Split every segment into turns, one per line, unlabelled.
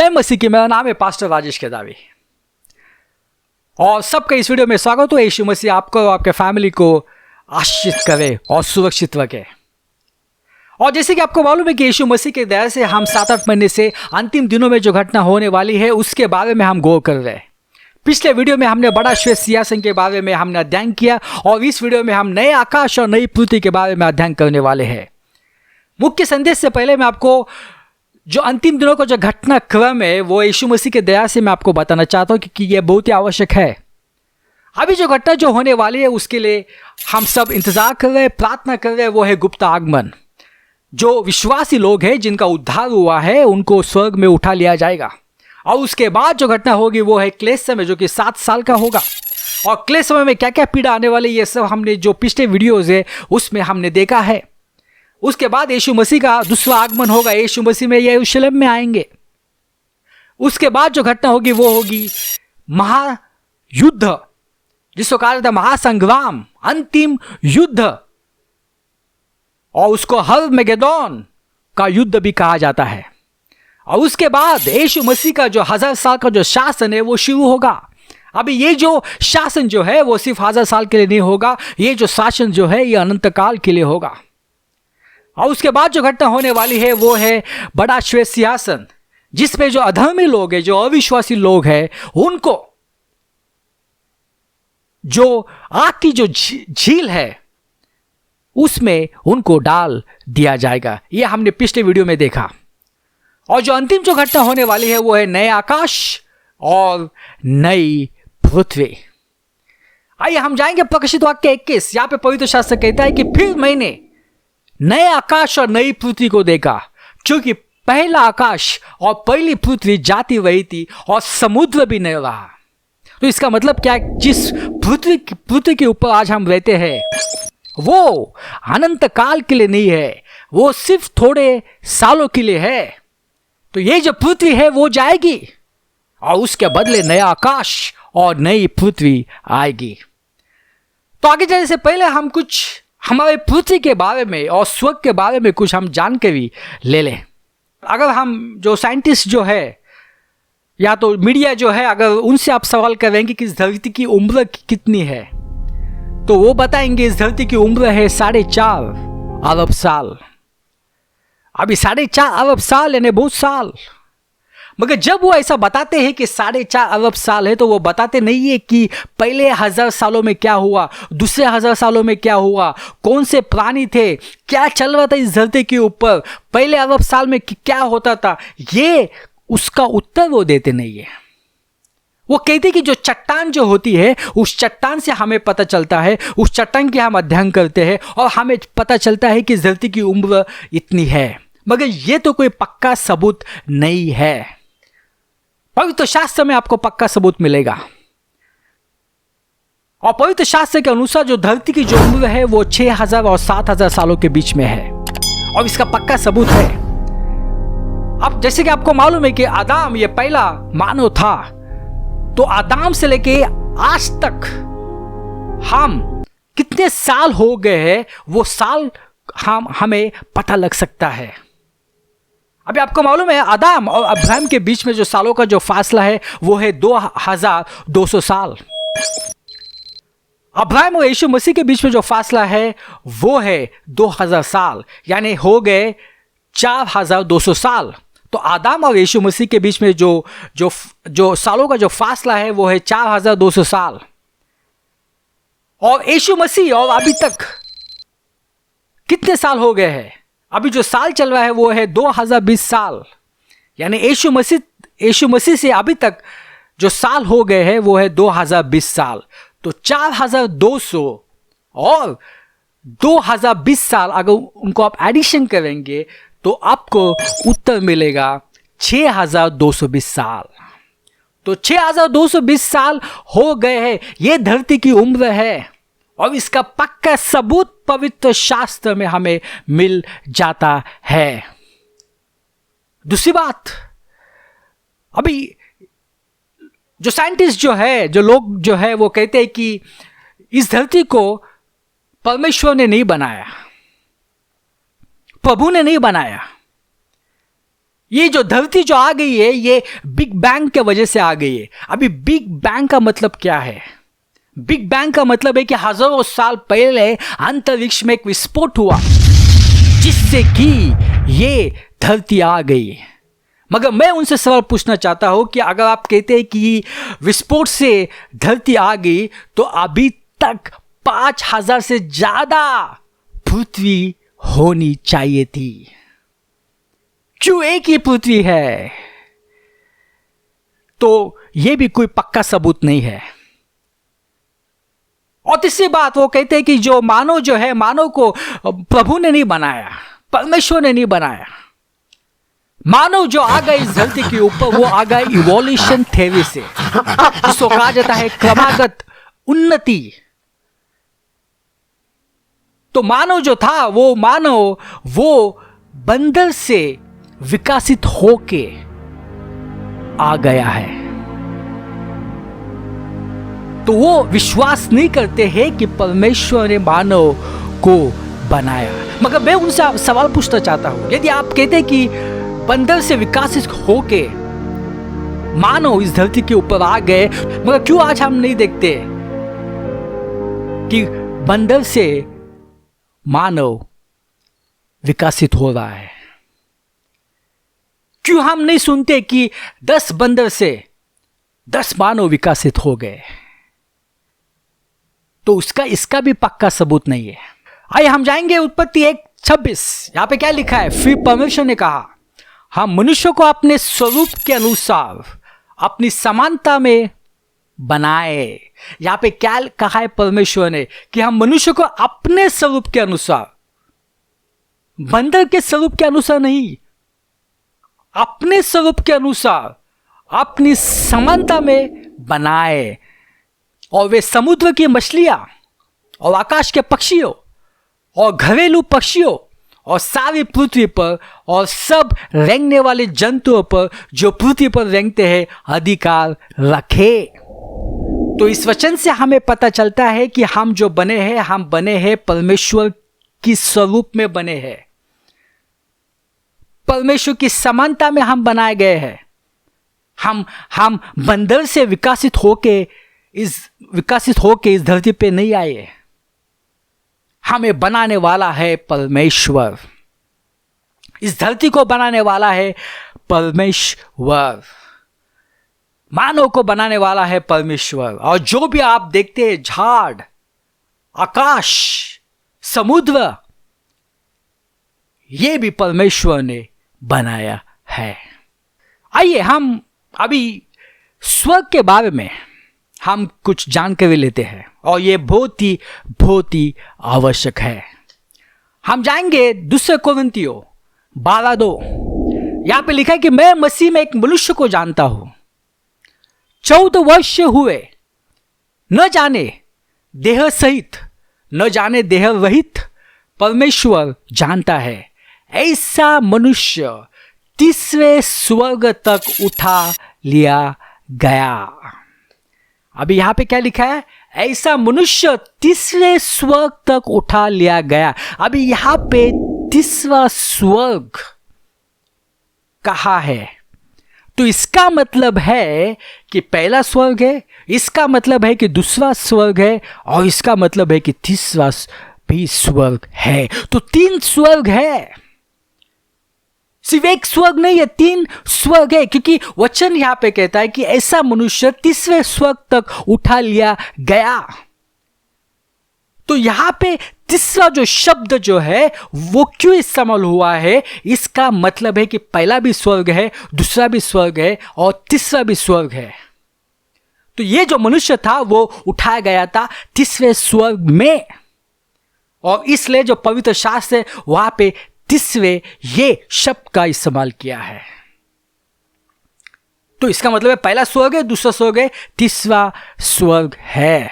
जय मसीह की। मेरा नाम है पास्टर राजेश केदावी और सबका इस वीडियो में स्वागत हो। यीशु मसीह आपको और आपके फैमिली को आशीषित करे और सुरक्षित रखे। और जैसे कि आपको मालूम है कि यीशु मसीह के दया से हम 7-8 महीने से अंतिम दिनों में जो घटना होने वाली है उसके बारे में हम गौर कर रहे हैं। पिछले वीडियो में हमने बड़ा श्वेत सिंहासन के बारे में हमने अध्ययन किया और इस वीडियो में हम नए आकाश और नई पृथ्वी के बारे में अध्ययन करने वाले हैं। मुख्य संदेश से पहले मैं आपको जो अंतिम दिनों का जो घटनाक्रम है वो यीशु मसीह के दया से मैं आपको बताना चाहता हूँ कि यह बहुत ही आवश्यक है। अभी जो घटना जो होने वाली है उसके लिए हम सब इंतजार कर रहे हैं, प्रार्थना कर रहे हैं, वो है गुप्त आगमन। जो विश्वासी लोग हैं जिनका उद्धार हुआ है उनको स्वर्ग में उठा लिया जाएगा और उसके बाद जो घटना होगी वो है क्लेश समय, जो कि 7 साल का होगा। और क्लेश समय में क्या क्या पीड़ा आने वाली ये सब हमने जो पिछले वीडियोज है उसमें हमने देखा है। उसके बाद यीशु मसीह का दूसरा आगमन होगा, यीशु मसीह में यरूशलेम में आएंगे। उसके बाद जो घटना होगी वो होगी महायुद्ध, जिसको कहा जाता है महासंग्राम, अंतिम युद्ध, और उसको हर्मगेदोन का युद्ध भी कहा जाता है। और उसके बाद यीशु मसीह का जो 1000 साल का जो शासन है वो शुरू होगा। अभी ये जो शासन जो है वो सिर्फ 1000 साल के लिए नहीं होगा, ये जो शासन जो है ये अनंत काल के लिए होगा। और उसके बाद जो घटना होने वाली है वो है बड़ा श्वेत सिंहासन, जिसमें जो अधर्मी लोग हैं, जो अविश्वासी लोग हैं, उनको जो आग की जो झील है उसमें उनको डाल दिया जाएगा। ये हमने पिछले वीडियो में देखा। और जो अंतिम जो घटना होने वाली है वो है नए आकाश और नई पृथ्वी। आइए हम जाएंगे प्रकाशित वाक्य 21। यहां पे पवित्र शास्त्र कहता है कि फिर मैंने नए आकाश और नई पृथ्वी को देखा, क्योंकि पहला आकाश और पहली पृथ्वी जाती रही थी और समुद्र भी नहीं रहा। तो इसका मतलब क्या है? जिस पृथ्वी के ऊपर आज हम रहते हैं वो अनंत काल के लिए नहीं है, वो सिर्फ थोड़े सालों के लिए है। तो ये जो पृथ्वी है वो जाएगी और उसके बदले नया आकाश और नई पृथ्वी आएगी। तो आगे जाने से पहले हम कुछ हमारे पृथ्वी के बारे में और स्वर्ग के बारे में कुछ हम जानकारी ले लें। अगर हम जो साइंटिस्ट जो है या तो मीडिया जो है, अगर उनसे आप सवाल करेंगे कि इस धरती की उम्र कितनी है, तो वो बताएंगे इस धरती की उम्र है 4.5 अरब साल। अभी 4.5 अरब साल यानी बहुत साल। मगर जब वो ऐसा बताते हैं कि 4.5 अरब साल है तो वो बताते नहीं है कि पहले 1000 सालों में क्या हुआ, दूसरे 1000 सालों में क्या हुआ, कौन से प्राणी थे, क्या चल रहा था इस धरती के ऊपर, पहले अरब साल में क्या होता था। ये उसका उत्तर वो देते नहीं है। वो कहते कि जो चट्टान जो होती है उस चट्टान से हमें पता चलता है, उस चट्टान की हम अध्ययन करते हैं और हमें पता चलता है कि इस धरती की उम्र इतनी है। मगर ये तो कोई पक्का सबूत नहीं है। पवित्र शास्त्र में आपको पक्का सबूत मिलेगा और पवित्र शास्त्र के अनुसार जो धरती की जो उम्र है वो 6000 और 7000 सालों के बीच में है और इसका पक्का सबूत है। अब जैसे कि आपको मालूम है कि आदम ये पहला मानव था, तो आदम से लेके आज तक हम कितने साल हो गए हैं वो साल हमें पता लग सकता है। अभी आपको मालूम है आदम और अब्राहम के बीच में जो सालों का जो फासला है वो है 2200 साल। अब्राहम और यीशु मसीह के बीच में जो फासला है वो है 2000 साल, यानी हो गए 4200 साल। तो आदम और यीशु मसीह के बीच में जो सालों का जो फासला है वो है 4200 साल। और यीशु मसीह और अभी तक कितने साल हो गए हैं? अभी जो साल चल रहा है वो है 2020 साल, यानी यीशु मसीह से अभी तक जो साल हो गए हैं वो है 2020 साल। तो 4200 और 2020 साल अगर उनको आप एडिशन करेंगे तो आपको उत्तर मिलेगा 6220 साल। तो 6220 साल हो गए हैं, ये धरती की उम्र है और इसका पक्का सबूत पवित्र शास्त्र में हमें मिल जाता है। दूसरी बात, अभी जो साइंटिस्ट जो है, जो लोग जो है वो कहते हैं कि इस धरती को परमेश्वर ने नहीं बनाया, प्रभु ने नहीं बनाया, ये जो धरती जो आ गई है ये बिग बैंग के वजह से आ गई है। अभी बिग बैंग का मतलब क्या है? बिग बैंग का मतलब है कि हजारों साल पहले अंतरिक्ष में एक विस्फोट हुआ जिससे कि ये धरती आ गई। मगर मैं उनसे सवाल पूछना चाहता हूं कि अगर आप कहते हैं कि विस्फोट से धरती आ गई तो अभी तक 5000 से ज्यादा पृथ्वी होनी चाहिए थी। क्यों एक ही पृथ्वी है? तो यह भी कोई पक्का सबूत नहीं है। और तीसरी बात, वो कहते हैं कि जो मानव जो है, मानव को प्रभु ने नहीं बनाया, परमेश्वर ने नहीं बनाया। मानव जो आ गया इस धरती के ऊपर वो आ गया इवोल्यूशन थ्योरी से, जिसको कहा जाता है क्रमागत उन्नति। तो मानव जो था वो मानव वो बंदर से विकसित होके आ गया है। तो वो विश्वास नहीं करते हैं कि परमेश्वर ने मानव को बनाया। मगर मैं उनसे सवाल पूछना चाहता हूं, यदि आप कहते हैं कि बंदर से विकसित होके मानव इस धरती के ऊपर आ गए, मगर क्यों आज हम नहीं देखते कि बंदर से मानव विकसित हो रहा है? क्यों हम नहीं सुनते कि 10 बंदर से 10 मानव विकसित हो गए? तो इसका भी पक्का सबूत नहीं है। आइए हम जाएंगे उत्पत्ति 1:26। यहां पे क्या लिखा है? फिर परमेश्वर ने कहा, हम मनुष्य को अपने स्वरूप के अनुसार अपनी समानता में बनाए। यहां पे क्या कहा है परमेश्वर ने? कि हम मनुष्य को अपने स्वरूप के अनुसार, बंदर के स्वरूप के अनुसार नहीं, अपने स्वरूप के अनुसार अपनी समानता में बनाए। और वे समुद्र की मछलियां और आकाश के पक्षियों और घरेलू पक्षियों और सारी पृथ्वी पर और सब रेंगने वाले जंतुओं पर जो पृथ्वी पर रेंगते हैं अधिकार रखे। तो इस वचन से हमें पता चलता है कि हम जो बने हैं, हम बने हैं परमेश्वर की स्वरूप में बने हैं, परमेश्वर की समानता में हम बनाए गए हैं। हम बंदर से विकसित होके इस धरती पे नहीं आए। हमें बनाने वाला है परमेश्वर। इस धरती को बनाने वाला है परमेश्वर। मानव को बनाने वाला है परमेश्वर। और जो भी आप देखते हैं, झाड़, आकाश, समुद्र, ये भी परमेश्वर ने बनाया है। आइए हम अभी स्वर्ग के बारे में हम कुछ जानकारी लेते हैं, और ये बहुत ही आवश्यक है। हम जाएंगे 2 कोरिन्थियों 12:2। यहां पे लिखा है कि मैं मसीह में एक मनुष्य को जानता हूं, 14 वर्ष हुए, न जाने देह सहित न जाने देह रहित, परमेश्वर जानता है। ऐसा मनुष्य 30वें स्वर्ग तक उठा लिया गया। अभी यहां पे क्या लिखा है? ऐसा मनुष्य 30वें स्वर्ग तक उठा लिया गया। अभी यहां पे 30वां स्वर्ग कहा है? तो इसका मतलब है कि पहला स्वर्ग है, इसका मतलब है कि दूसरा स्वर्ग है, और इसका मतलब है कि 30वां भी स्वर्ग है। तो 3 स्वर्ग है, सिर्फ एक स्वर्ग नहीं है, 3 स्वर्ग है। क्योंकि वचन यहां पे कहता है कि ऐसा मनुष्य 30वें स्वर्ग तक उठा लिया गया। तो यहां पे 30वां जो शब्द जो है वो क्यों इस्तेमाल हुआ है? इसका मतलब है कि पहला भी स्वर्ग है, दूसरा भी स्वर्ग है, और तीसरा भी स्वर्ग है। तो ये जो मनुष्य था वो उठाया गया था 30वें स्वर्ग में, और इसलिए जो पवित्र शास्त्र है वहां पे 30वें ये शब्द का इस्तेमाल किया है। तो इसका मतलब है पहला स्वर्ग है, दूसरा स्वर्ग है, तीसरा स्वर्ग है।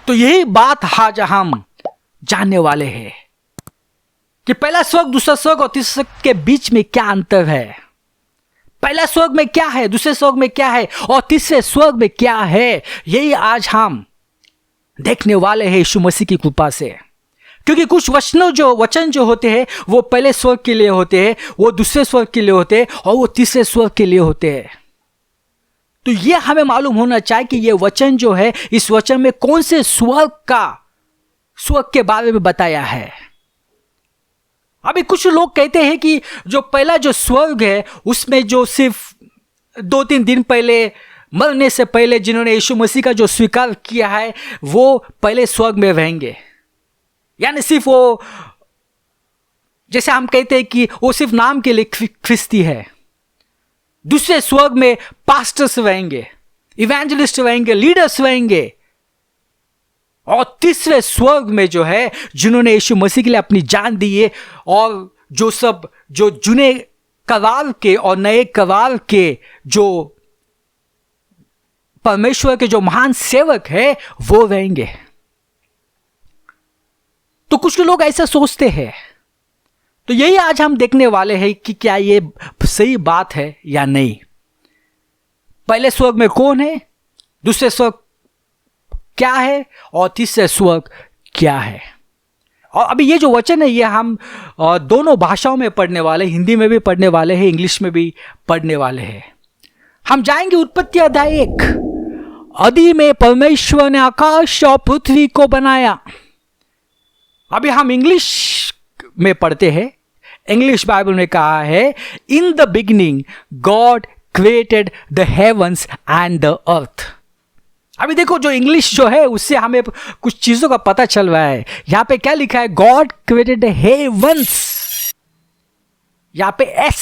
तो यही बात आज हम जानने वाले हैं कि पहला स्वर्ग, दूसरा स्वर्ग और तीसरे स्वर्ग के बीच में क्या अंतर है। पहला स्वर्ग में क्या है, दूसरे स्वर्ग में क्या है, और तीसरे स्वर्ग में क्या है, यही आज हम देखने वाले हैं यीशु मसीह की कृपा से। क्योंकि कुछ वचन जो होते हैं वो पहले स्वर्ग के लिए होते हैं, वो दूसरे स्वर्ग के लिए होते हैं और वो तीसरे स्वर्ग के लिए होते हैं। तो ये हमें मालूम होना चाहिए कि ये वचन जो है, इस वचन में कौन से स्वर्ग के बारे में बताया है। अभी कुछ लोग कहते हैं कि जो पहला जो स्वर्ग है उसमें जो सिर्फ 2-3 दिन पहले मरने से पहले जिन्होंने यीशु मसीह का जो स्वीकार किया है वो पहले स्वर्ग में रहेंगे। यानी सिर्फ वो, जैसे हम कहते हैं कि वो सिर्फ नाम के लिए ख्रिस्ती है। दूसरे स्वर्ग में पास्टर्स रहेंगे, इवेंजलिस्ट रहेंगे, लीडर्स रहेंगे। और तीसरे स्वर्ग में जो है जिन्होंने यीशु मसीह के लिए अपनी जान दी है और जो जुने करार के और नए करार के जो परमेश्वर के जो महान सेवक है वो रहेंगे। तो कुछ लोग ऐसा सोचते हैं। तो यही आज हम देखने वाले हैं कि क्या ये सही बात है या नहीं। पहले स्वर्ग में कौन है, दूसरे स्वर्ग क्या है और तीसरे स्वर्ग क्या है। और अभी ये जो वचन है ये हम दोनों भाषाओं में पढ़ने वाले, हिंदी में भी पढ़ने वाले हैं, इंग्लिश में भी पढ़ने वाले हैं। हम जाएंगे उत्पत्ति अध्याय 1। आदि में परमेश्वर ने आकाश और पृथ्वी को बनाया। अभी हम इंग्लिश में पढ़ते हैं। इंग्लिश बाइबल में कहा है, in the beginning God created the heavens and the earth. अभी देखो जो इंग्लिश जो है उससे हमें कुछ चीजों का पता चल रहा है। यहां पे क्या लिखा है, गॉड क्रिएटेड द हेवंस। यहां पे एस,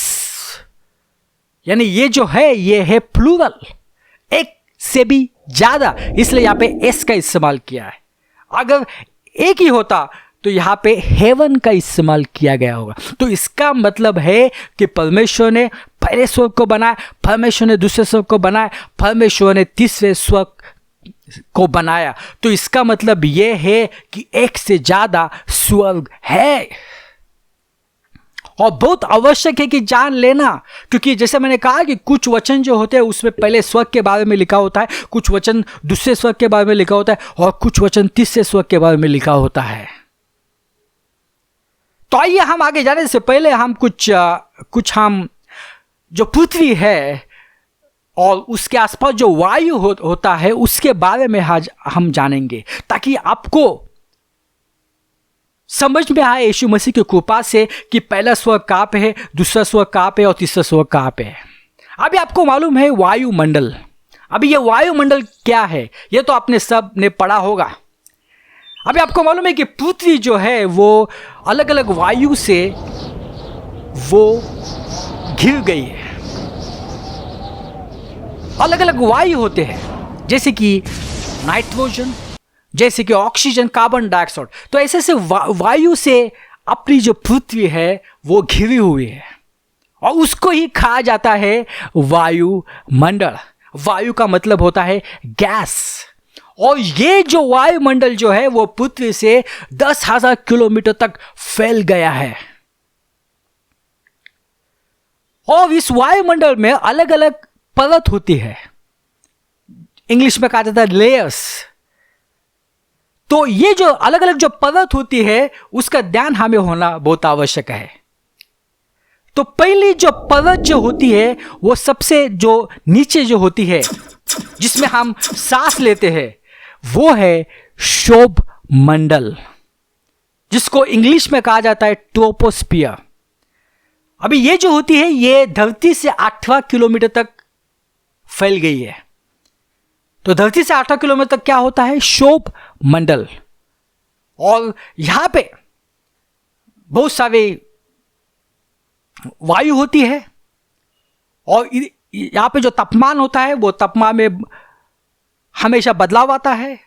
यानी ये जो है ये है प्लूरल, एक से भी ज्यादा, इसलिए यहां पे एस का इस्तेमाल किया है। अगर एक ही होता तो यहां पे हेवन का इस्तेमाल किया गया होगा। तो इसका मतलब है कि परमेश्वर ने पहले स्वर्ग को बनाया, परमेश्वर ने दूसरे स्वर्ग को बनाया, परमेश्वर ने तीसरे स्वर्ग को बनाया। तो इसका मतलब यह है कि एक से ज्यादा स्वर्ग है। और बहुत आवश्यक है कि जान लेना, क्योंकि जैसे मैंने कहा कि कुछ वचन जो होते हैं उसमें पहले स्वर्ग के बारे में लिखा होता है, कुछ वचन दूसरे स्वर्ग के बारे में लिखा होता है और कुछ वचन तीसरे स्वर्ग के बारे में लिखा होता है। तो आइए हम आगे जाने से पहले हम कुछ हम जो पृथ्वी है और उसके आसपास जो वायु होता है उसके बारे में आज हम जानेंगे, ताकि आपको समझ में आए यीशु मसीह की कृपा से कि पहला स्वर्ग कहां पे है, दूसरा स्वर्ग कहां पे और तीसरा स्वर्ग कहां पे है। अभी आपको मालूम है वायुमंडल। अभी ये वायुमंडल क्या है ये तो आपने सब ने पढ़ा होगा। अभी आपको मालूम है कि पृथ्वी जो है वो अलग अलग वायु से वो घिर गई है। अलग अलग वायु होते हैं, जैसे कि नाइट्रोजन, जैसे कि ऑक्सीजन, कार्बन डाइऑक्साइड। तो ऐसे से वायु से अपनी जो पृथ्वी है वो घिरी हुई है और उसको ही कहा जाता है वायुमंडल। वायु का मतलब होता है गैस। और ये जो वायुमंडल जो है वो पृथ्वी से 10,000 किलोमीटर तक फैल गया है। और इस वायुमंडल में अलग अलग परत होती है, इंग्लिश में कहा जाता है लेयर्स। तो ये जो अलग अलग जो परत होती है उसका ध्यान हमें होना बहुत आवश्यक है। तो पहली जो परत जो होती है वो सबसे जो नीचे जो होती है जिसमें हम सांस लेते हैं वो है शोभ मंडल, जिसको इंग्लिश में कहा जाता है ट्रोपोस्फियर। अभी ये जो होती है ये धरती से 8वां किलोमीटर तक फैल गई है। तो धरती से 8वां किलोमीटर तक क्या होता है, शोभ मंडल। और यहां पे बहुत सारे वायु होती है और यहां पे जो तापमान होता है वो तापमान में हमेशा बदलाव आता है।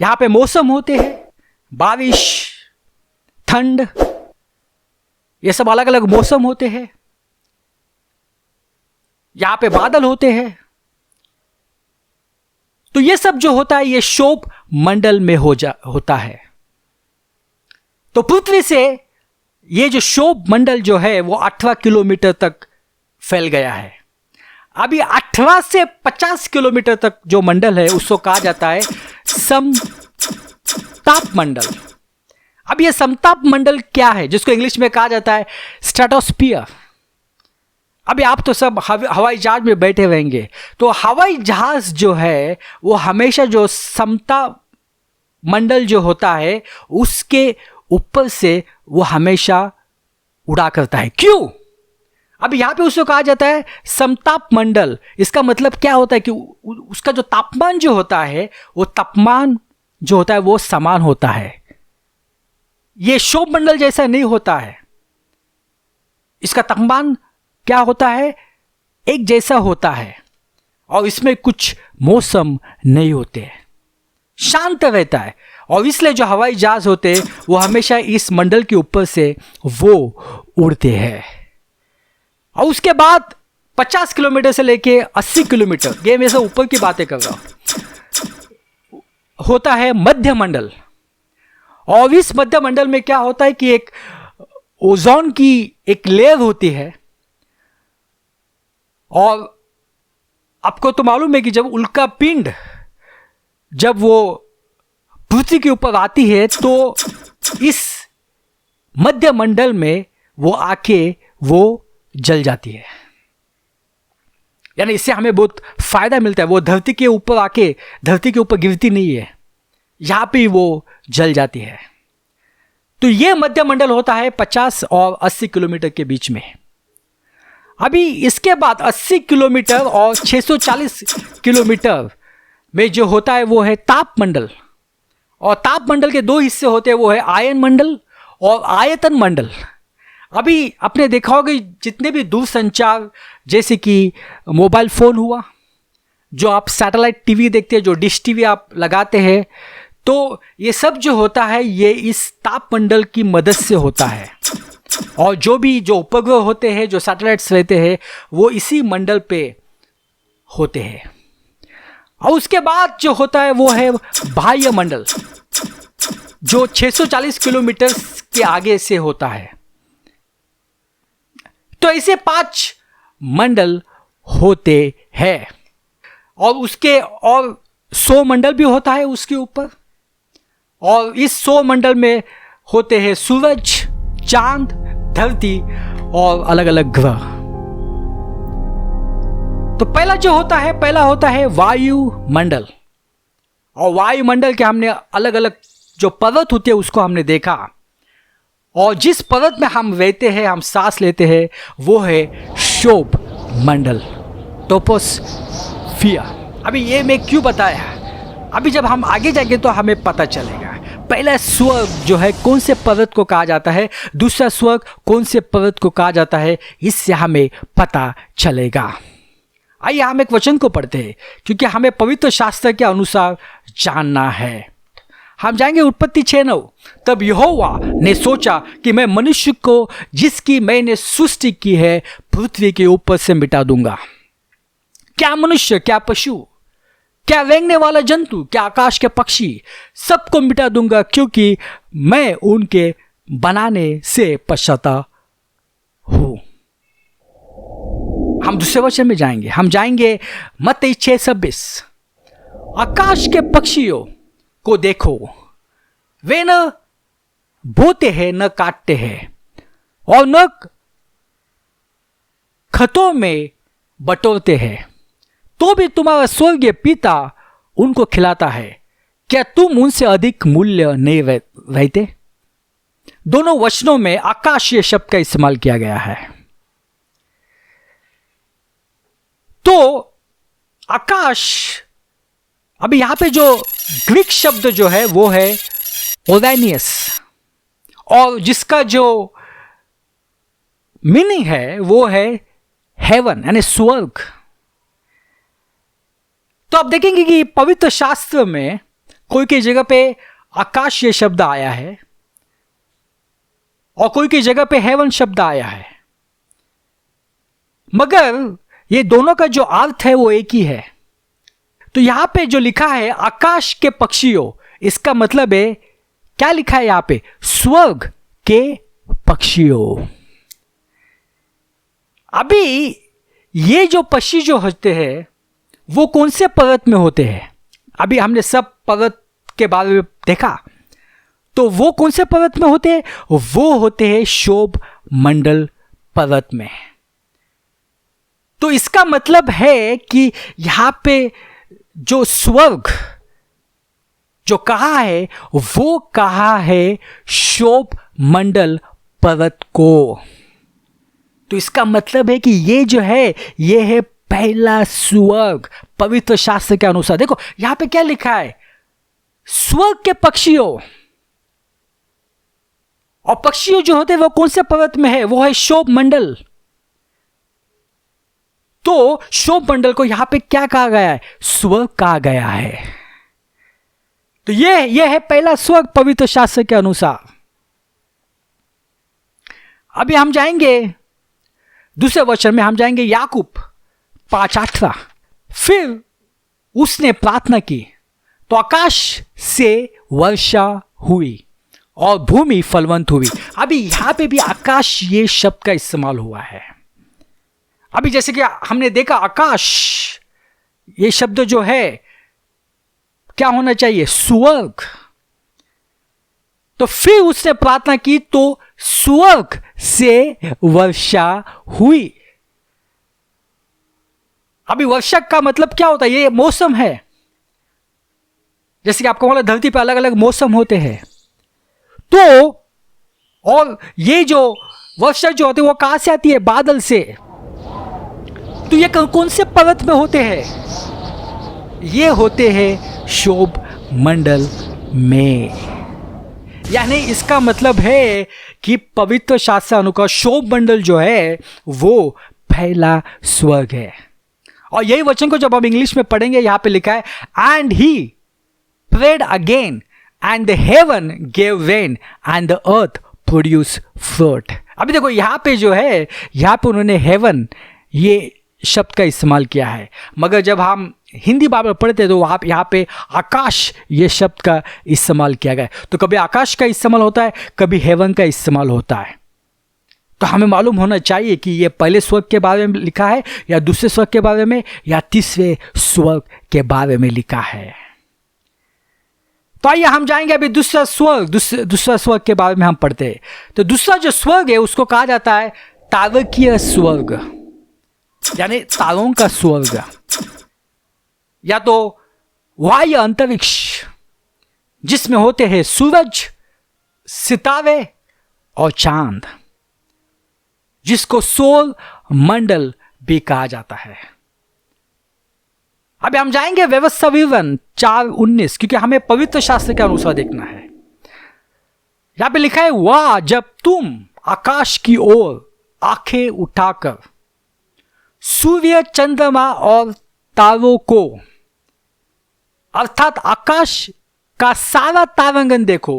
यहां पे मौसम होते हैं, बारिश, ठंड, ये सब अलग अलग मौसम होते हैं। यहां पे बादल होते हैं। तो ये सब जो होता है ये शोभ मंडल में होता है। तो पृथ्वी से ये जो शोभ मंडल जो है वो 8वां किलोमीटर तक फैल गया है। अभी 18 से 50 किलोमीटर तक जो मंडल है उसको कहा जाता है समताप मंडल। अब ये समताप मंडल क्या है, जिसको इंग्लिश में कहा जाता है स्ट्रेटोस्फियर। अभी आप तो सब हवाई जहाज में बैठे रहेंगे, तो हवाई जहाज जो है वो हमेशा जो समताप मंडल जो होता है उसके ऊपर से वो हमेशा उड़ा करता है। क्यों? अब यहां पे उसको कहा जाता है समताप मंडल। इसका मतलब क्या होता है कि उसका जो तापमान जो होता है वो तापमान जो होता है वो समान होता है। ये क्षोभ मंडल जैसा नहीं होता है। इसका तापमान क्या होता है, एक जैसा होता है और इसमें कुछ मौसम नहीं होते, शांत रहता है। और इसलिए जो हवाई जहाज होते हैं वो हमेशा इस मंडल के ऊपर से वो उड़ते हैं। और उसके बाद 50 किलोमीटर से लेके 80 किलोमीटर, ये मैं सब ऊपर की बातें कर रहा हूं, होता है मध्य मंडल। और इस मध्य मंडल में क्या होता है कि एक ओजोन की एक लेयर होती है। और आपको तो मालूम है कि जब उल्का पिंड जब वो पृथ्वी के ऊपर आती है तो इस मध्य मंडल में वो आके वो जल जाती है। यानी इससे हमें बहुत फायदा मिलता है। वो धरती के ऊपर आके धरती के ऊपर गिरती नहीं है, यहां पे वो जल जाती है। तो ये मध्य मंडल होता है 50 और 80 किलोमीटर के बीच में। अभी इसके बाद 80 किलोमीटर और 640 किलोमीटर में जो होता है वो है ताप मंडल। और ताप मंडल के दो हिस्से होते हैं, वो है आयन मंडल और आयतन मंडल। अभी आपने देखा होगा जितने भी दूरसंचार जैसे कि मोबाइल फोन हुआ, जो आप सैटेलाइट टीवी देखते हैं, जो डिश टीवी आप लगाते हैं, तो ये सब जो होता है ये इस ताप मंडल की मदद से होता है। और जो उपग्रह होते हैं, जो सैटेलाइट्स रहते हैं, वो इसी मंडल पे होते हैं। और उसके बाद जो होता है वो है बाह्य मंडल, जो 640 किलोमीटर के आगे से होता है। तो ऐसे 5 मंडल होते हैं। और उसके और 100 मंडल भी होता है उसके ऊपर। और इस 100 मंडल में होते हैं सूरज, चांद, धरती और अलग अलग ग्रह। तो पहला होता है वायुमंडल। और वायुमंडल के हमने अलग अलग जो पर्वत होते हैं उसको हमने देखा। और जिस पर्वत में हम रहते हैं, हम सांस लेते हैं, वो है क्षोभ मंडल, टोपोस्फियर। अभी ये मैं क्यों बताया, अभी जब हम आगे जाएंगे तो हमें पता चलेगा। पहला स्वर्ग जो है कौन से पर्वत को कहा जाता है, दूसरा स्वर्ग कौन से पर्वत को कहा जाता है, इससे हमें पता चलेगा। आइए हम एक वचन को पढ़ते हैं, क्योंकि हमें पवित्र शास्त्र के अनुसार जानना है। हम जाएंगे उत्पत्ति 6:9। तब यहोवा ने सोचा कि मैं मनुष्य को जिसकी मैंने सृष्टि की है पृथ्वी के ऊपर से मिटा दूंगा। क्या मनुष्य, क्या पशु, क्या रेंगने वाला जंतु, क्या आकाश के पक्षी, सबको मिटा दूंगा, क्योंकि मैं उनके बनाने से पछताता हूं। हम दूसरे वचन में जाएंगे, हम जाएंगे मत्ती 6:26। आकाश के पक्षियों को देखो, वे न बोते हैं, न काटते हैं, और न खतों में बटोरते हैं, तो भी तुम्हारा स्वर्गीय पिता उनको खिलाता है। क्या तुम उनसे अधिक मूल्य नहीं रहते? दोनों वचनों में आकाशीय शब्द का इस्तेमाल किया गया है। तो आकाश, अभी यहां पे जो ग्रीक शब्द जो है वो है ओराइनियस, और जिसका जो मीनिंग है वो है हेवन, यानी स्वर्ग। तो आप देखेंगे कि पवित्र शास्त्र में कोई की जगह पे आकाश ये शब्द आया है और कोई की जगह पे हेवन शब्द आया है, मगर ये दोनों का जो अर्थ है वो एक ही है। तो यहां पे जो लिखा है आकाश के पक्षियों, इसका मतलब है, क्या लिखा है यहां पे? स्वर्ग के पक्षियों। अभी ये जो पक्षी जो होते हैं वो कौन से पर्वत में होते हैं? अभी हमने सब पर्वत के बारे में देखा। तो वो कौन से पर्वत में होते हैं? वो होते हैं शोभ मंडल पर्वत में। तो इसका मतलब है कि यहां पे जो स्वर्ग जो कहा है वो कहा है शोभ मंडल पर्वत को। तो इसका मतलब है कि ये जो है ये है पहला स्वर्ग पवित्र शास्त्र के अनुसार। देखो यहां पे क्या लिखा है, स्वर्ग के पक्षियों, और पक्षियों जो होते हैं वो कौन से पर्वत में है? वो है शोभ मंडल। तो शोभ मंडल को यहां पे क्या कहा गया है? स्वर्ग कहा गया है। तो ये है पहला स्वर्ग पवित्र शास्त्र के अनुसार। अभी हम जाएंगे दूसरे वचन में, हम जाएंगे याकूब 5:8। फिर उसने प्रार्थना की तो आकाश से वर्षा हुई और भूमि फलवंत हुई। अभी यहां पे भी आकाश ये शब्द का इस्तेमाल हुआ है। अभी जैसे कि हमने देखा आकाश ये शब्द जो है क्या होना चाहिए? स्वर्ग। तो फिर उसने प्रार्थना की तो स्वर्ग से वर्षा हुई। अभी वर्षा का मतलब क्या होता है? ये मौसम है। जैसे कि आपको मालूम धरती पर अलग अलग मौसम होते हैं। तो और ये जो वर्षा जो होती है वो कहां से आती है? बादल से। तो ये कौन से पर्वत में होते हैं? ये होते हैं शोभ मंडल में। यानी इसका मतलब है कि पवित्र शास्त्र अनुसार शोभ मंडल जो है वो पहला स्वर्ग है। और यही वचन को जब हम इंग्लिश में पढ़ेंगे यहां पे लिखा है and he prayed again and the heaven gave rain and the earth produce fruit. अभी देखो यहां पे जो है यहां पे उन्होंने हेवन ये शब्द का इस्तेमाल किया है, मगर जब हम हिंदी बाइबल पढ़ते हैं तो वहाँ यहाँ पे आकाश ये शब्द का इस्तेमाल किया गया है। तो कभी आकाश का इस्तेमाल होता है, कभी हेवन का इस्तेमाल होता है। तो हमें मालूम होना चाहिए कि ये पहले स्वर्ग के बारे में लिखा है या दूसरे स्वर्ग के बारे में या तीसरे स्वर्ग के बारे में लिखा है। तो आइए हम जाएंगे अभी दूसरा स्वर्ग के बारे में हम पढ़ते हैं। तो दूसरा जो स्वर्ग है उसको कहा जाता है तारकीय स्वर्ग, यानी तारों का स्वर्ग, या तो वाह्य अंतरिक्ष जिसमें होते हैं सूरज, सितारे और चांद, जिसको सौर मंडल भी कहा जाता है। अभी हम जाएंगे व्यवस्था विवरण 4:19, क्योंकि हमें पवित्र शास्त्र के अनुसार देखना है। यहां पे लिखा है वाह जब तुम आकाश की ओर आंखें उठाकर सूर्य, चंद्रमा और तारों को, अर्थात आकाश का सारा तारांगण देखो,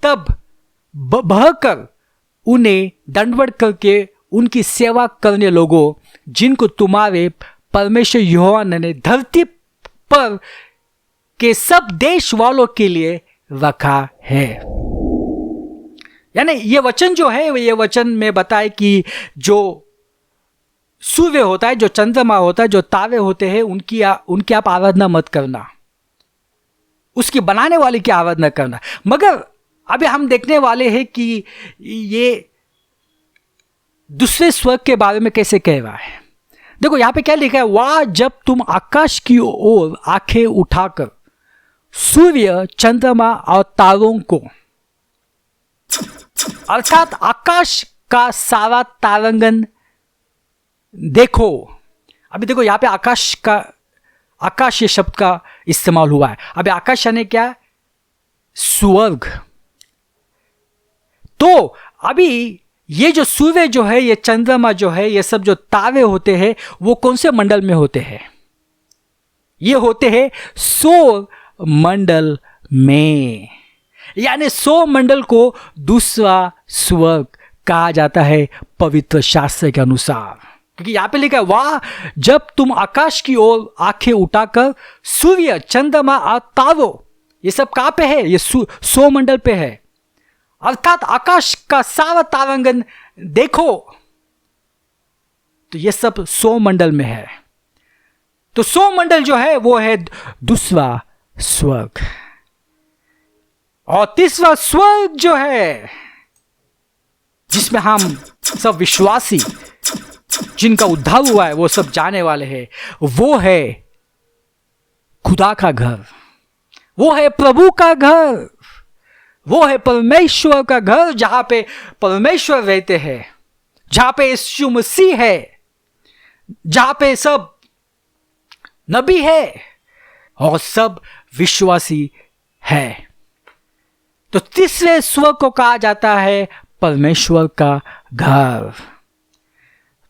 तब बहकर उन्हें दंडवत करके उनकी सेवा करने लोगों जिनको तुम्हारे परमेश्वर यहोवा ने धरती पर के सब देश वालों के लिए रखा है। यानी ये वचन जो है ये वचन में बताए कि जो सूर्य होता है, जो चंद्रमा होता है, जो तारे होते हैं, उनकी आप आराधना मत करना, उसकी बनाने वाले की आराधना करना। मगर अभी हम देखने वाले हैं कि ये दूसरे स्वर्ग के बारे में कैसे कह रहा है। देखो यहां पे क्या लिखा है, वाह जब तुम आकाश की ओर आंखें उठाकर सूर्य, चंद्रमा और तारों को, अर्थात आकाश का सारा तारांगण देखो। अभी देखो यहां पे आकाश ये शब्द का इस्तेमाल हुआ है। अभी आकाश यानी क्या? स्वर्ग। तो अभी ये जो सूर्य जो है, ये चंद्रमा जो है, ये सब जो तारे होते हैं वो कौन से मंडल में होते हैं? ये होते हैं सौर मंडल में। यानी सौर मंडल को दूसरा स्वर्ग कहा जाता है पवित्र शास्त्र के अनुसार, क्योंकि यहां पे लिखा है वाह जब तुम आकाश की ओर आंखें उठाकर सूर्य, चंद्रमा और तारों, ये सब कहां पे है? ये सौर मंडल पे है। अर्थात आकाश का सारा तारांगण देखो, तो ये सब सौर मंडल में है। तो सौर मंडल जो है वो है दूसरा स्वर्ग। और तीसरा स्वर्ग जो है, जिसमें हम सब विश्वासी जिनका उद्धार हुआ है वो सब जाने वाले हैं, वो है खुदा का घर, वो है प्रभु का घर, वो है परमेश्वर का घर, जहां पे परमेश्वर रहते हैं, जहां पे यीशु मसीह है, जहां पे सब नबी है और सब विश्वासी है। तो तीसरे स्वर्ग को कहा जाता है परमेश्वर का घर।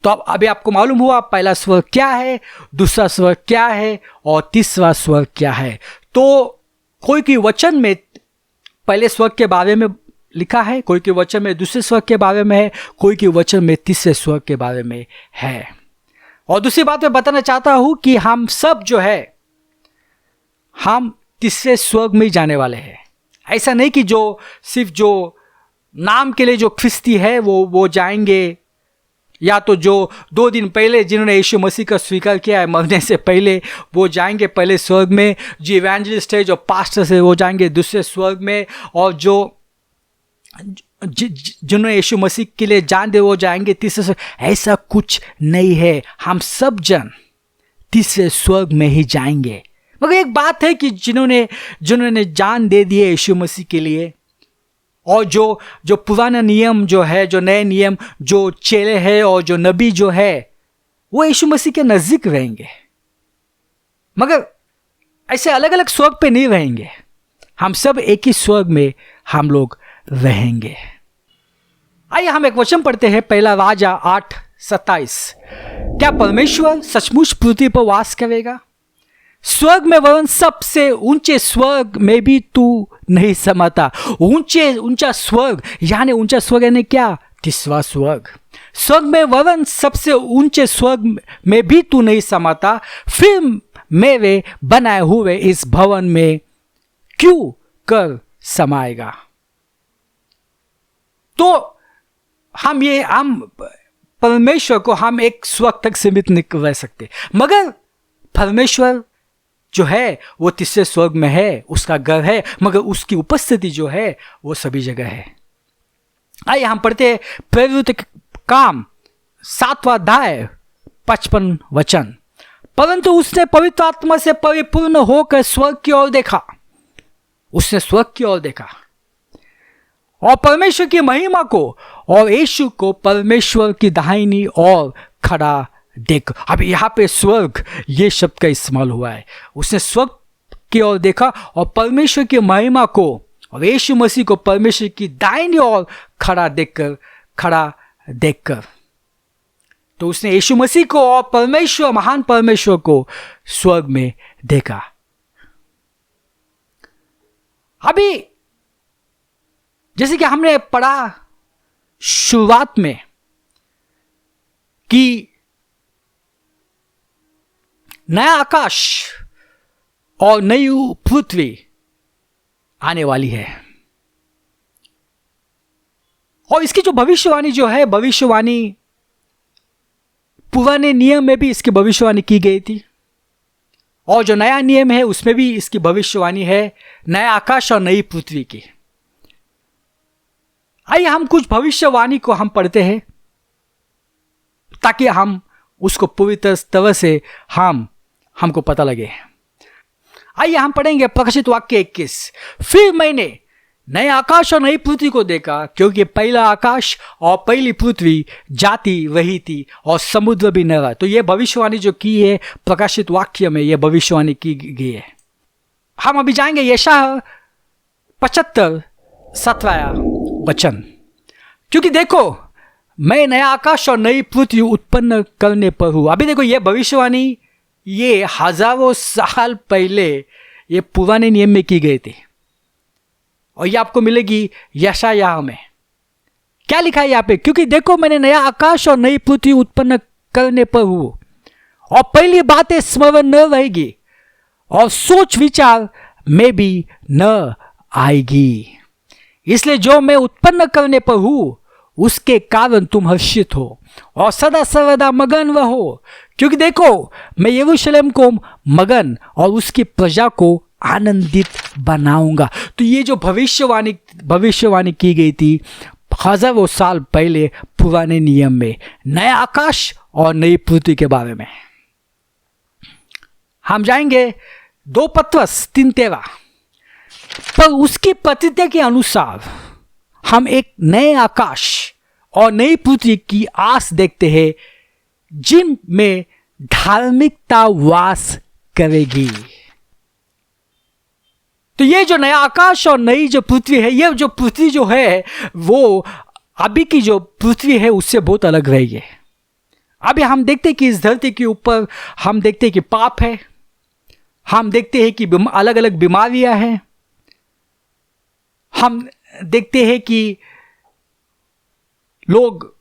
तो अब अभी आपको मालूम हुआ पहला स्वर्ग क्या है, दूसरा स्वर्ग क्या है और तीसरा स्वर्ग क्या है। तो कोई वचन में पहले स्वर्ग के बारे में लिखा है, कोई के वचन में दूसरे स्वर्ग के बारे में है, कोई के वचन में तीसरे स्वर्ग के बारे में है। और दूसरी बात मैं बताना चाहता हूं कि हम सब जो है हम तीसरे स्वर्ग में ही जाने वाले हैं। ऐसा नहीं कि जो सिर्फ जो नाम के लिए जो ख्रिस्ती है वो जाएंगे, या तो जो 2 दिन पहले जिन्होंने यीशु मसीह का स्वीकार किया है मरने से पहले, वो जाएंगे पहले स्वर्ग में। जो इवेंजलिस्ट है, जो पास्टर है, वो जाएंगे दूसरे स्वर्ग में। और जो जिन्होंने यीशु मसीह के लिए जान दे वो जाएंगे तीसरे स्वर्ग। ऐसा कुछ नहीं है, हम सब जन तीसरे स्वर्ग में ही जाएंगे। मगर एक बात है कि जिन्होंने जान दे दी है यीशु मसीह के लिए, और जो पुराना नियम जो है, जो नए नियम, जो चेले हैं और जो नबी जो है, वो यीशु मसीह के नजदीक रहेंगे, मगर ऐसे अलग अलग स्वर्ग पे नहीं रहेंगे। हम सब एक ही स्वर्ग में हम लोग रहेंगे। आइए हम एक वचन पढ़ते हैं, पहला राजा 8:27। क्या परमेश्वर सचमुच पृथ्वी पर वास करेगा? स्वर्ग में वरन सबसे ऊंचे स्वर्ग में भी तू नहीं समाता। ऊंचा स्वर्ग यानी क्या? तीसरा स्वर्ग। स्वर्ग में वरन सबसे ऊंचे स्वर्ग में भी तू नहीं समाता, फिर मेरे बनाए हुए इस भवन में क्यों कर समाएगा? तो हम परमेश्वर को हम एक स्वर्ग तक सीमित नहीं रह सकते, मगर परमेश्वर जो है वो तीसरे स्वर्ग में है, उसका घर है, मगर उसकी उपस्थिति जो है वो सभी जगह है। आइए हम पढ़ते हैं प्रेरित काम 7वां अध्याय 55 वचन। परंतु उसने पवित्र आत्मा से परिपूर्ण होकर स्वर्ग की ओर देखा, उसने स्वर्ग की ओर देखा और परमेश्वर की महिमा को और यीशु को परमेश्वर की दाहिनी ओर खड़ा देख। अब यहाँ पे स्वर्ग ये शब्द का इस्तेमाल हुआ है। उसने स्वर्ग की ओर देखा और परमेश्वर की महिमा को और यीशु मसीह को परमेश्वर की दाहिनी ओर खड़ा देखकर तो उसने यीशु मसीह को और परमेश्वर, महान परमेश्वर को स्वर्ग में देखा। अभी जैसे कि हमने पढ़ा शुरुआत में कि नया आकाश और नई पृथ्वी आने वाली है, और इसकी जो भविष्यवाणी जो है, भविष्यवाणी पुराने नियम में भी इसकी भविष्यवाणी की गई थी, और जो नया नियम है उसमें भी इसकी भविष्यवाणी है, नया आकाश और नई पृथ्वी की। आइए हम कुछ भविष्यवाणी को हम पढ़ते हैं ताकि हम उसको पूरी तरह से हमको पता लगे। आइए हम पढ़ेंगे प्रकाशित वाक्य 21। फिर मैंने नए आकाश और नई पृथ्वी को देखा, क्योंकि पहला आकाश और पहली पृथ्वी जाती वही थी और समुद्र भी न रहा। तो यह भविष्यवाणी जो की है प्रकाशित वाक्य में, यह भविष्यवाणी की गई है। हम अभी जाएंगे यशायाह 75:17 वचन। क्योंकि देखो मैं नया आकाश और नई पृथ्वी उत्पन्न करने पर हूं। अभी देखो यह भविष्यवाणी ये हजारों साल पहले ये पुराने नियम में की गई थी, और ये आपको मिलेगी यशायाह में। क्या लिखा है यहाँ पे? क्योंकि देखो मैंने नया आकाश और नई पृथ्वी उत्पन्न करने पर हूं, और पहली बातें स्मरण न रहेगी और सोच विचार में भी न आएगी। इसलिए जो मैं उत्पन्न करने पर हूं उसके कारण तुम हर्षित हो और सदा सर्वदा मगन रहो। क्योंकि देखो मैं यरूशलेम को मगन और उसकी प्रजा को आनंदित बनाऊंगा। तो ये जो भविष्यवाणी की गई थी हजारों साल पहले पुराने नियम में, नया आकाश और नई पृथ्वी के बारे में। हम जाएंगे 2 पत्रस 3:13। पर उसकी प्रतिज्ञा के अनुसार हम एक नए आकाश और नई पृथ्वी की आस देखते हैं जिनमें धार्मिकता वास करेगी। तो ये जो नया आकाश और नई जो पृथ्वी है, ये जो पृथ्वी जो है वो अभी की जो पृथ्वी है उससे बहुत अलग रहेगी। अभी हम देखते हैं कि इस धरती के ऊपर हम देखते हैं कि पाप है, हम देखते हैं कि अलग अलग बीमारियां हैं, हम देखते हैं कि लोग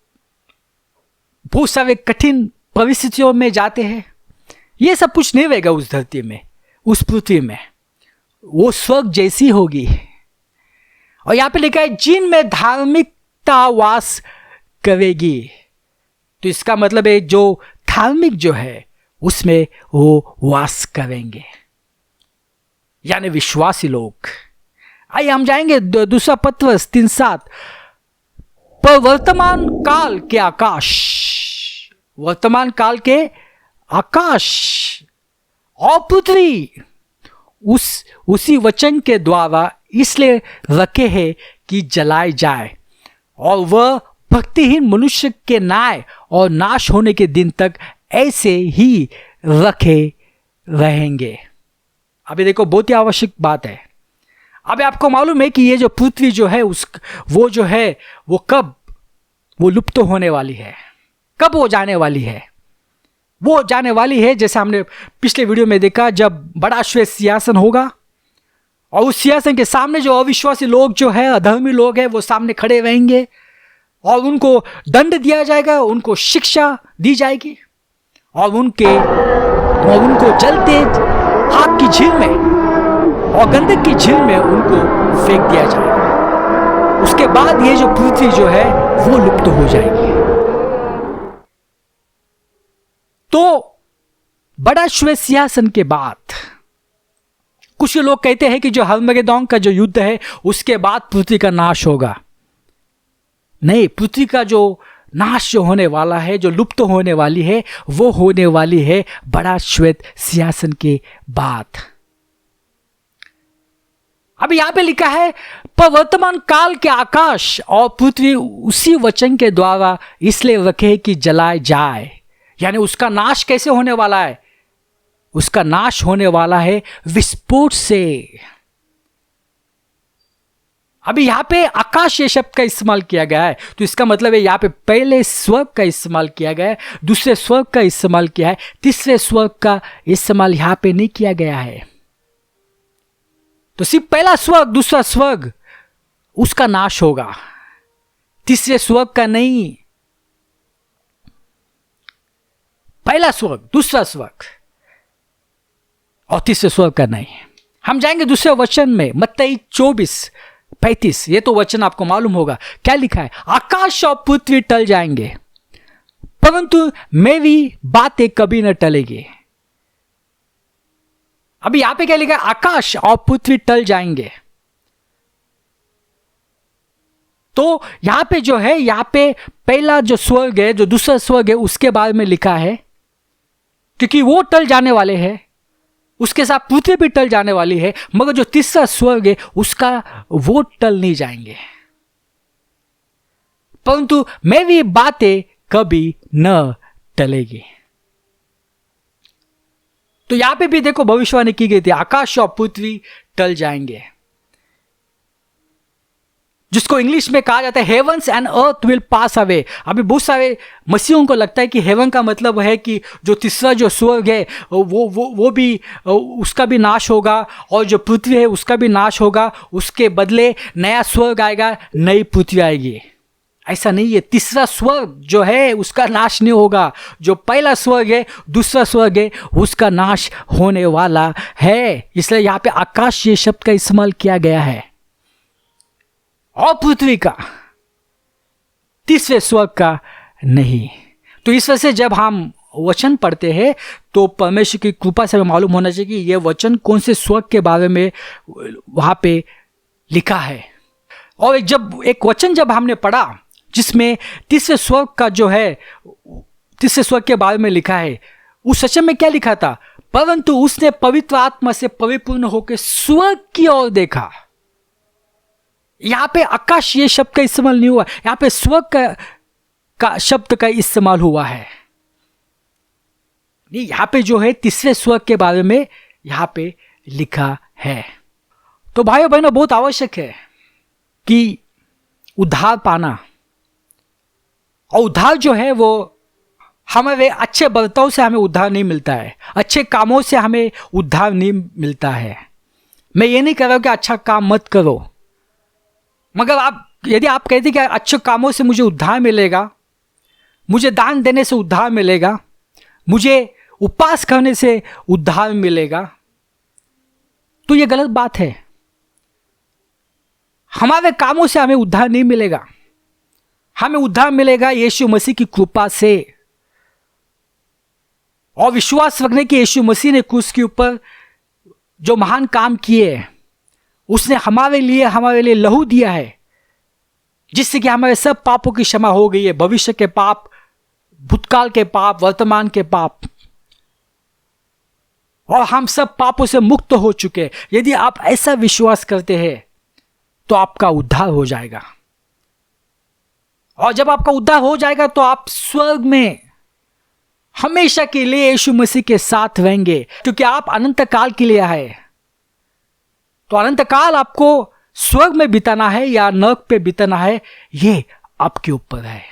बहुत सारे कठिन परिस्थितियों में जाते हैं। ये सब कुछ नहीं रहेगा उस धरती में, उस पृथ्वी में, वो स्वर्ग जैसी होगी। और यहां पे लिखा है जिनमें धार्मिकता वास करेगी। तो इसका मतलब है जो धार्मिक जो है उसमें वो वास करेंगे, यानी विश्वासी लोग। आइए हम जाएंगे 2 पत्रस 3:7। पर वर्तमान काल के आकाश और पृथ्वी उसी वचन के द्वारा इसलिए रखे हैं कि जलाए जाए, और वह भक्तिहीन मनुष्य के न्याय और नाश होने के दिन तक ऐसे ही रखे रहेंगे। अभी देखो बहुत ही आवश्यक बात है। अभी आपको मालूम है कि ये जो पृथ्वी जो है वो जो है वो कब वो लुप्त होने वाली है, कब वो जाने वाली है। वो जाने वाली है जैसे हमने पिछले वीडियो में देखा, जब बड़ा श्वेत सिंहासन होगा और उस सिंहासन के सामने जो अविश्वासी लोग जो है, अधर्मी लोग हैं, वो सामने खड़े रहेंगे और उनको दंड दिया जाएगा, उनको शिक्षा दी जाएगी और उनको जलते आग की झील में और गंधक की झील में उनको फेंक दिया जाएगा। उसके बाद ये जो पृथ्वी जो है वो लुप्त हो जाएगी। तो बड़ा श्वेत सिंहासन के बाद कुछ लोग कहते हैं कि जो हर्मगेदोन का जो युद्ध है उसके बाद पृथ्वी का नाश होगा। नहीं, पृथ्वी का जो नाश जो होने वाला है, जो लुप्त होने वाली है, वो होने वाली है बड़ा श्वेत सिंहासन के बाद। अब यहां पे लिखा है पर वर्तमान काल के आकाश और पृथ्वी उसी वचन के द्वारा इसलिए रखे कि जलाए जाए। यानी उसका नाश कैसे होने वाला है? उसका नाश होने वाला है विस्फोट से। अभी यहां पे आकाश ये शब्द का इस्तेमाल किया गया है, तो इसका मतलब है यहां पे पहले स्वर्ग का इस्तेमाल किया गया है, दूसरे स्वर्ग का इस्तेमाल किया है, तीसरे स्वर्ग का इस्तेमाल यहां पे नहीं किया गया है। तो सिर्फ पहला स्वर्ग, दूसरा स्वर्ग उसका नाश होगा, तीसरे स्वर्ग का नहीं। पहला स्वर्ग, दूसरा स्वर्ग और तीसरे स्वर्ग का नहीं। हम जाएंगे दूसरे वचन में, मत्ती 24:35। ये तो वचन आपको मालूम होगा, क्या लिखा है? आकाश और पृथ्वी टल जाएंगे परंतु मेरी बातें कभी न टलेगी। अभी यहां पे क्या लिखा है? आकाश और पृथ्वी टल जाएंगे। तो यहां पे जो है, यहां पे पहला जो स्वर्ग है, जो दूसरा स्वर्ग है, उसके बारे में लिखा है, क्योंकि वो टल जाने वाले हैं, उसके साथ पृथ्वी भी टल जाने वाली है, मगर जो तीसरा स्वर्ग है उसका वो टल नहीं जाएंगे, परंतु मेरी बातें कभी न टलेगी। तो यहां पे भी देखो भविष्यवाणी की गई थी, आकाश और पृथ्वी टल जाएंगे, जिसको इंग्लिश में कहा जाता है heavens and earth will pass away. अभी बहुत सारे मसीहों को लगता है कि हेवन का मतलब है कि जो तीसरा जो स्वर्ग है वो भी उसका भी नाश होगा, और जो पृथ्वी है उसका भी नाश होगा, उसके बदले नया स्वर्ग आएगा, नई पृथ्वी आएगी। ऐसा नहीं है, तीसरा स्वर्ग जो है उसका नाश नहीं होगा, जो पहला स्वर्ग है, दूसरा स्वर्ग है, उसका नाश होने वाला है। इसलिए यहां पे आकाश ये शब्द का इस्तेमाल किया गया है, और पृथ्वी का, तीसरे स्वर्ग का नहीं। तो इस वजह से जब हम वचन पढ़ते हैं तो परमेश्वर की कृपा से हमें मालूम होना चाहिए कि ये वचन कौन से स्वर्ग के बारे में वहाँ पे लिखा है। और एक वचन जब हमने पढ़ा जिसमें तीसरे स्वर्ग का जो है, तीसरे स्वर्ग के बारे में लिखा है, उस वचन में क्या लिखा था? परंतु उसने पवित्र आत्मा से परिपूर्ण होकर स्वर्ग की ओर देखा। यहां पे आकाश ये शब्द का इस्तेमाल नहीं हुआ, यहां पे स्वर्ग का शब्द का इस्तेमाल हुआ है। यहां पे जो है तीसरे स्वर्ग के बारे में यहां पे लिखा है। तो भाइयों बहनों, बहुत आवश्यक है कि उद्धार पाना, और उद्धार जो है वो हमारे अच्छे बर्ताव से हमें उद्धार नहीं मिलता है, अच्छे कामों से हमें उद्धार नहीं मिलता है। मैं ये नहीं कह रहा हूं कि अच्छा काम मत करो, मगर यदि आप कहते कि अच्छे कामों से मुझे उद्धार मिलेगा, मुझे दान देने से उद्धार मिलेगा, मुझे उपवास करने से उद्धार मिलेगा, तो ये गलत बात है। हमारे कामों से हमें उद्धार नहीं मिलेगा, हमें उद्धार मिलेगा यीशु मसीह की कृपा से, और विश्वास रखने कि यीशु मसीह ने क्रूस के ऊपर जो महान काम किए, उसने हमारे लिए लहू दिया है, जिससे कि हमारे सब पापों की क्षमा हो गई है, भविष्य के पाप, भूतकाल के पाप, वर्तमान के पाप, और हम सब पापों से मुक्त हो चुके। यदि आप ऐसा विश्वास करते हैं तो आपका उद्धार हो जाएगा, और जब आपका उद्धार हो जाएगा तो आप स्वर्ग में हमेशा के लिए यीशु मसीह के साथ रहेंगे, क्योंकि आप अनंत काल के लिए आए। तो अनंत काल आपको स्वर्ग में बिताना है या नरक पे बिताना है, ये आपके ऊपर है।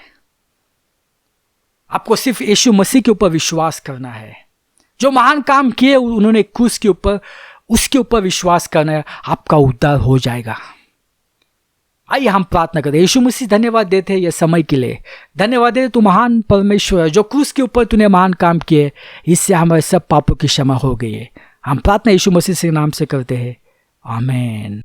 आपको सिर्फ यीशु मसीह के ऊपर विश्वास करना है, जो महान काम किए उन्होंने क्रूस के ऊपर, उसके ऊपर विश्वास करना है, आपका उद्धार हो जाएगा। आइए हम प्रार्थना करें। यीशु मसीह, धन्यवाद देते हैं ये समय के लिए, धन्यवाद देते तू महान परमेश्वर है, जो क्रूस के ऊपर तूने महान काम किए, इससे हमारे सब पापों की क्षमा हो गई है। हम प्रार्थना यीशु मसीह के नाम से करते हैं, आमीन।